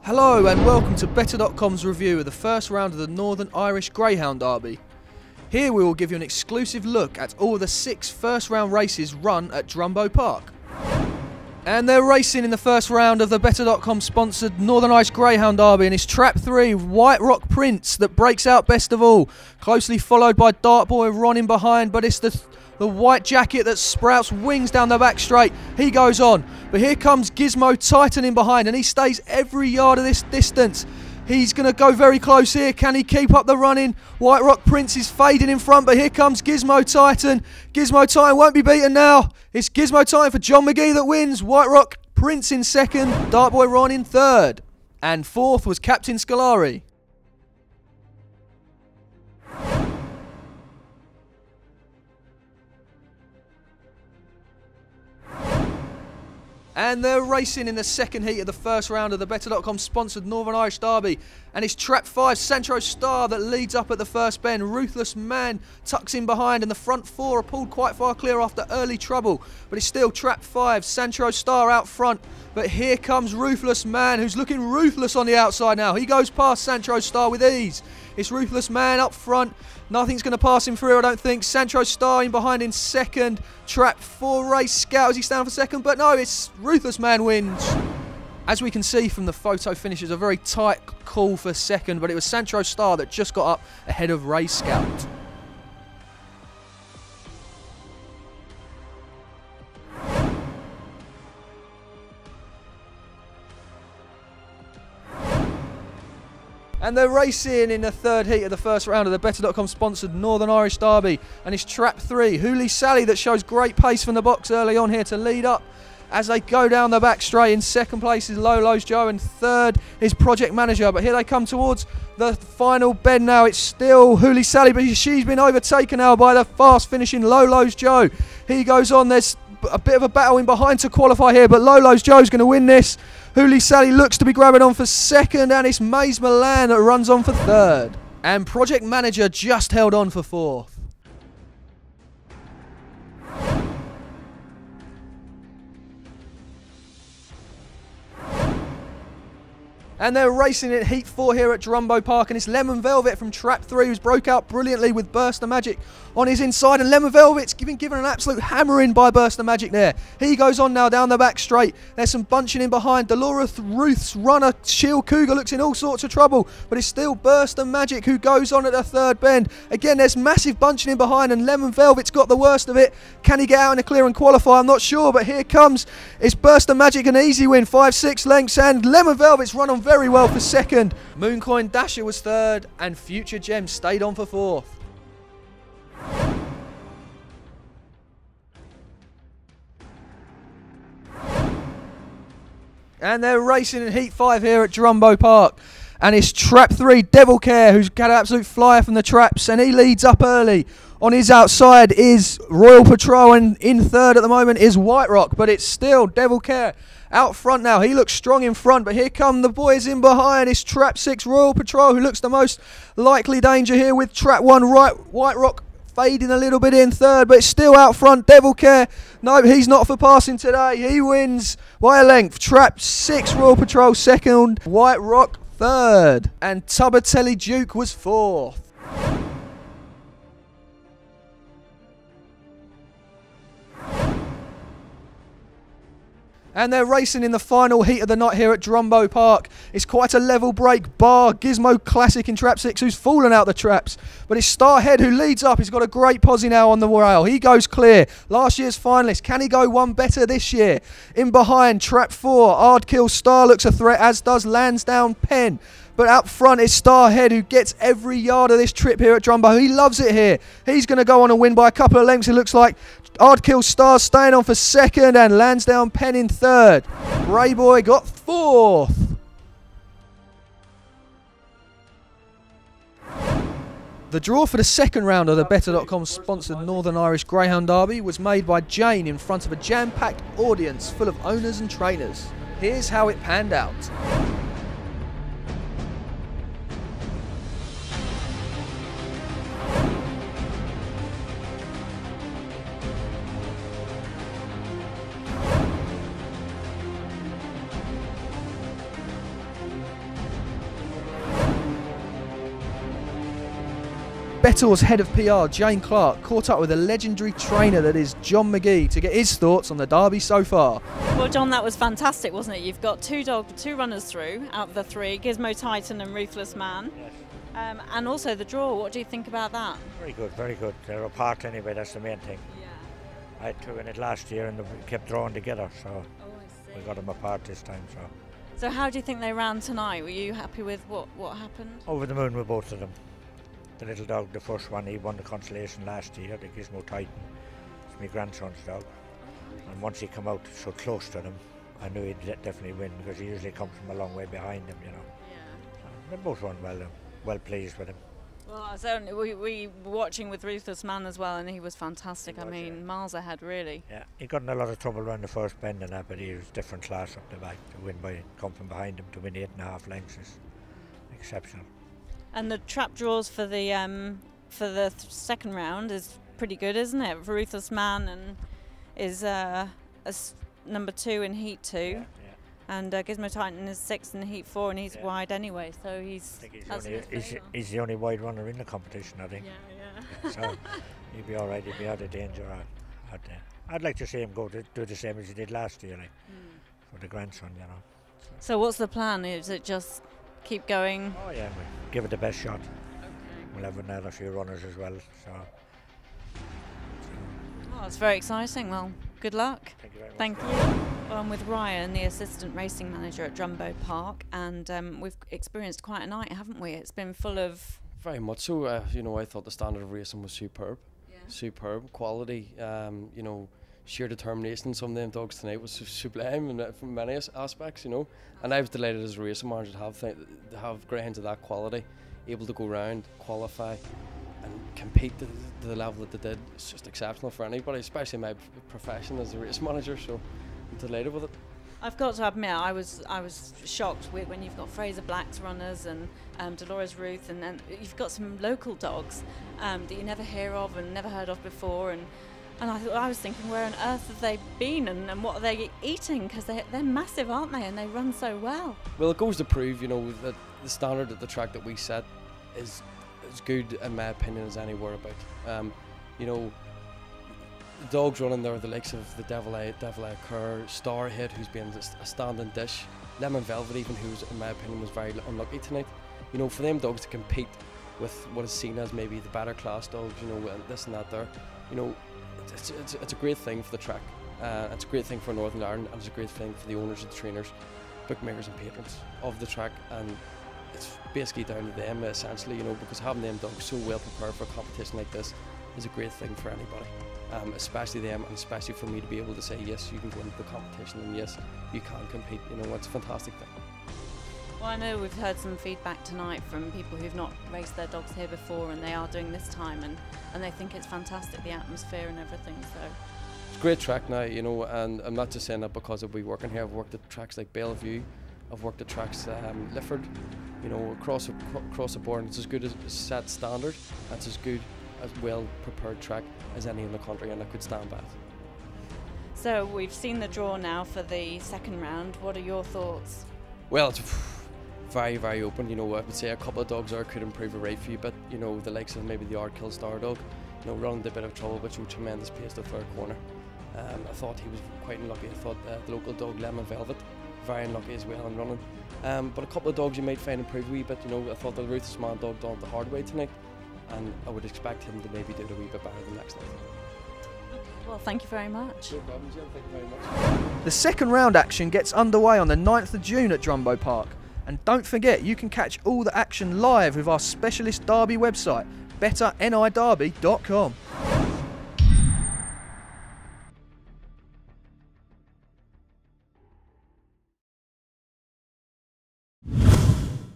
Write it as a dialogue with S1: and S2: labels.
S1: Hello and welcome to Better.com's review of the first round of the Northern Irish Greyhound Derby. Here we will give you an exclusive look at all the 6 first round races run at Drumbo Park. And they're racing in the first round of the Better.com sponsored Northern Irish Greyhound Derby, and it's Trap 3, White Rock Prince, that breaks out best of all, closely followed by Dart Boy Ron in behind, but it's the white jacket that sprouts wings down the back straight. He goes on, but here comes Gizmo Titan in behind, and he stays every yard of this distance. He's going to go very close here. Can he keep up the running? White Rock Prince is fading in front, but here comes Gizmo Titan. Gizmo Titan won't be beaten now. It's Gizmo Titan for John McGee that wins. White Rock Prince in second. Dart Boy Ron in third. And fourth was Captain Scolari. And they're racing in the second heat of the first round of the Better.com sponsored Northern Irish Derby. And it's Trap 5, Centro Star, that leads up at the first bend. Ruthless Man tucks in behind, and the front 4 are pulled quite far clear after early trouble. But it's still Trap 5, Centro Star out front. But here comes Ruthless Man, who's looking ruthless on the outside now. He goes past Centro Star with ease. It's Ruthless Man up front. Nothing's going to pass him through, I don't think. Centro Star in behind in second. Trap 4 Race Scout as he's down for second. But no, it's Ruthless Man wins. As we can see from the photo finishes, a very tight call for second. But it was Centro Star that just got up ahead of Race Scout. And they're racing in the third heat of the first round of the Better.com sponsored Northern Irish Derby. And it's Trap 3, Hooli Sally, that shows great pace from the box early on here to lead up as they go down the back straight. In second place is Lolo's Joe, and third is Project Manager. But here they come towards the final bend now. It's still Hooli Sally, but she's been overtaken now by the fast finishing Lolo's Joe. He goes on. There's a bit of a battle in behind to qualify here, but Lolo's Joe's going to win this. Hooli Sally looks to be grabbing on for second, and it's Maze Milan that runs on for third. And Project Manager just held on for fourth. And they're racing in Heat 4 here at Drumbo Park, and it's Lemon Velvet from Trap 3 who's broke out brilliantly with Burst of Magic on his inside, and Lemon Velvet's been given an absolute hammering by Burst of Magic there. He goes on now down the back straight. There's some bunching in behind. Dolores Ruth's runner, Shield Cougar, looks in all sorts of trouble, but it's still Burst of Magic who goes on at the third bend. Again, there's massive bunching in behind, and Lemon Velvet's got the worst of it. Can he get out in a clear and qualify? I'm not sure, but here comes. It's Burst of Magic, an easy win, 5-6 lengths, and Lemon Velvet's run on very well for second. Mooncoin Dasher was third, and Future Gem stayed on for fourth. And they're racing in Heat 5 here at Drumbo Park. And it's Trap 3, Devil Care, who's got an absolute flyer from the traps, and he leads up early. On his outside is Royal Patrol, and in third at the moment is White Rock, but it's still Devil Care out front now. He looks strong in front, but here come the boys in behind. It's Trap 6, Royal Patrol, who looks the most likely danger here, with Trap 1, White Rock fading a little bit in third, but it's still out front. Devil Care, no, he's not for passing today. He wins by a length. Trap 6, Royal Patrol second, White Rock third, and Tubatelli Duke was fourth. And they're racing in the final heat of the night here at Drumbo Park. It's quite a level break, bar Gizmo Classic in Trap 6, who's fallen out the traps. But it's Starhead who leads up. He's got a great posse now on the rail. He goes clear. Last year's finalist. Can he go one better this year? In behind, Trap 4, Hardkill Star looks a threat, as does Lansdowne Pen. But out front is Starhead, who gets every yard of this trip here at Drumbo. He loves it here. He's going to go on and win by a couple of lengths, it looks like. Hardkill Star staying on for second, and Lansdowne Pen in third. Grey Boy got fourth. The draw for the second round of the Better.com sponsored Northern Irish Greyhound Derby was made by Jane in front of a jam-packed audience full of owners and trainers. Here's how it panned out. Bettor's head of PR, Jane Clark, caught up with a legendary trainer that is John McGee to get his thoughts on the derby so far.
S2: Well, John, that was fantastic, wasn't it? You've got two runners through out of the three, Gizmo Titan and Ruthless Man.
S3: Yes.
S2: And also the draw, what do you think about that?
S3: Very good, very good. They're apart anyway, that's the main thing.
S2: Yeah.
S3: I had two in it last year and they kept drawing together, so
S2: Oh, I see.
S3: we got them apart this time.
S2: So how do you think they ran tonight? Were you happy with what happened?
S3: Over the moon with both of them. The little dog, the first one, he won the consolation last year, the Gizmo Titan. It's my grandson's dog. And once he came out so close to them, I knew he'd definitely win because he usually comes from a long way behind them, you know.
S2: Yeah.
S3: So they both won well pleased with him.
S2: Well, certainly we were watching with Ruthless Man as well, and he was fantastic.
S3: He was,
S2: I mean,
S3: yeah.
S2: miles ahead, really.
S3: Yeah, he got in a lot of trouble around the first bend and that, but he was different class up the back to win by come from behind him to win 8.5 lengths is exceptional.
S2: And the trap draws for the second round is pretty good, isn't it? Ruthless Man and is number 2 in Heat 2.
S3: Yeah, yeah.
S2: And Gizmo Titan is 6th in Heat 4, and he's
S3: Yeah.
S2: wide anyway, so
S3: I think he's the only wide runner in the competition, I think.
S2: Yeah.
S3: So he'd be all right. He'd be out of danger out there. I'd like to see him do the same as he did last year, like, for the grandson, you know.
S2: So what's the plan? Is it just keep going?
S3: Oh yeah, we'll give it the best shot.
S2: Okay.
S3: We'll have another few runners as well. So
S2: Oh, it's very exciting. Well, good luck.
S3: thank you very much.
S2: Thank you. Well, I'm with Ryan, the assistant racing manager at Drumbo Park, and we've experienced quite a night, haven't we? It's been full of...
S4: Very much so. You know, I thought the standard of racing was superb.
S2: Yeah.
S4: Superb quality. You know, sheer determination in some of them dogs tonight was sublime from many aspects. You know, and I was delighted as a racing manager to have greyhounds of that quality, able to go round, qualify, and compete to the level that they did. It's just exceptional for anybody, especially my profession as a race manager. So I'm delighted with it.
S2: I've got to admit, I was shocked when you've got Fraser Black's runners and Dolores Ruth, and then you've got some local dogs that you never hear of and never heard of before, and I was thinking, where on earth have they been and what are they eating? Because they're massive, aren't they? And they run so well.
S4: Well, it goes to prove, you know, that the standard at the track that we set is as good, in my opinion, as anywhere about. You know, the dogs running there are the likes of the Devil Eye Kerr, Starhead, who's been a standing dish, Lemon Velvet, even, who's, in my opinion, was very unlucky tonight. You know, for them dogs to compete with what is seen as maybe the better class dogs, you know, and this and that there, you know, it's a great thing for the track. It's a great thing for Northern Ireland, and it's a great thing for the owners and the trainers, bookmakers and patrons of the track, and it's basically down to them essentially, you know, because having them dogs so well prepared for a competition like this is a great thing for anybody, especially them, and especially for me to be able to say, yes, you can go into the competition, and yes, you can compete. You know, it's a fantastic thing.
S2: Well, I know we've heard some feedback tonight from people who've not raced their dogs here before, and they are doing this time, and they think it's fantastic, the atmosphere and everything. So
S4: it's a great track now, you know, and I'm not just saying that because I'll be working here. I've worked at tracks like Bellevue, I've worked at tracks Lifford, you know, across the board, and it's as good as a set standard. It's as good as well prepared track as any in the country, and I could stand by it.
S2: So we've seen the draw now for the second round. What are your thoughts?
S4: Well, it's very, very open. You know, I would say a couple of dogs there could improve a right few bit. You know, the likes of maybe the Ardkill Star dog, you know, running a bit of trouble, but showed tremendous pace to the third corner. I thought he was quite unlucky. I thought the local dog Lemon Velvet, very unlucky as well in running. But a couple of dogs you might find improve a wee bit. You know, I thought the Ruthless Man dog done it the hard way tonight, and I would expect him to maybe do it a wee bit better than next night.
S2: Well, thank you very much.
S4: No problem, Jim. Thank you very much.
S1: The second round action gets underway on the 9th of June at Drumbo Park. And don't forget, you can catch all the action live with our specialist derby website, betterniderby.com.